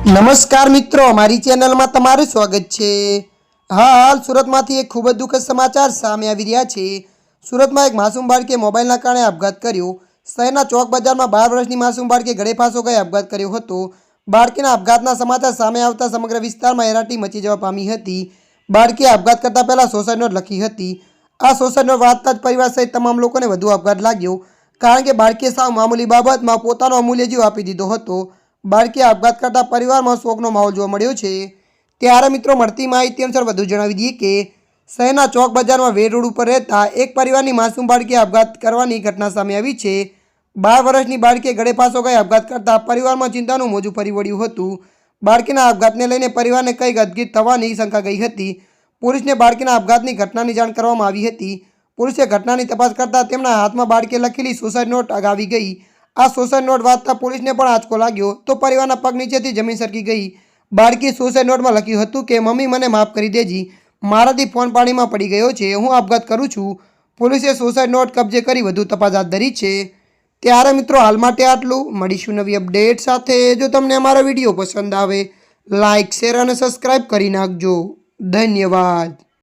નમસ્કાર મિત્રો, અમારી ચેનલમાં તમારું સ્વાગત છે। હાલ સુરતમાંથી એક ખૂબ જ દુઃખદ સમાચાર સામે આવી રહ્યા છે। સુરતમાં એક માસૂમ બાળકે મોબાઈલના કારણે આપઘાત કર્યો। શહેરના ચોક બજારમાં 12 વર્ષની માસૂમ બાળકે ગળે ફાંસો ખાઈ આપઘાત કર્યો હતો। બાળકીના આપઘાતના સમાચાર સામે આવતા સમગ્ર વિસ્તારમાં હેરાટી મચી જવા પામી હતી। બાળકીએ આપઘાત કરતા પહેલા સુસાઇડ નોટ લખી હતી। આ સુસાઇડ નોટ વાંચતા જ પરિવાર સહિત તમામ લોકોને વધુ આપઘાત લાગ્યો, કારણ કે બાળકીએ સાવ મામૂલી બાબતમાં પોતાનો અમૂલ્ય જીવ આપી દીધો હતો। બાળકીએ આપઘાત કરતા પરિવારમાં શોકનો માહોલ જોવા મળ્યો છે। ત્યારે મિત્રો, મળતી માહિતી અનુસાર વધુ જણાવી દઈએ કે શહેરના ચોક બજારમાં વેડ રોડ ઉપર રહેતા એક પરિવારની માસૂમ બાળકીએ આપઘાત કરવાની ઘટના સામે આવી છે। 12 વર્ષની બાળકીએ ગળે ફાંસો ખાઈ આપઘાત કરતા પરિવારમાં ચિંતાનું મોજું ફરી વળ્યું હતું। બાળકીના આપઘાતને લઈને પરિવારને કઈ ગદગીત થવાની શંકા ગઈ હતી। પોલીસને બાળકીના આપઘાતની ઘટનાની જાણ કરવામાં આવી હતી। પોલીસે ઘટનાની તપાસ કરતા તેમના હાથમાં બાળકીએ લખેલી સુસાઇડ નોટ આવી ગઈ। આ સુસાઇડ નોટ વાંચતા પોલીસને પણ આંચકો લાગ્યો તો પરિવારના પગ નીચેથી જમીન સરકી ગઈ। બાળકીએ સુસાઇડ નોટમાં લખ્યું હતું કે મમ્મી, મને માફ કરી દેજી, મારાથી ફોન પાણીમાં પડી ગયો છે, હું આપઘાત કરું છું। પોલીસે સુસાઇડ નોટ કબજે કરી વધુ તપાસ હાથ ધરી છે। ત્યારે મિત્રો, હાલ માટે આટલું। મળીશું નવી અપડેટ સાથે। જો તમને અમારો વિડીયો પસંદ આવે, લાઇક, શેર અને સબસ્ક્રાઈબ કરી નાખજો। ધન્યવાદ।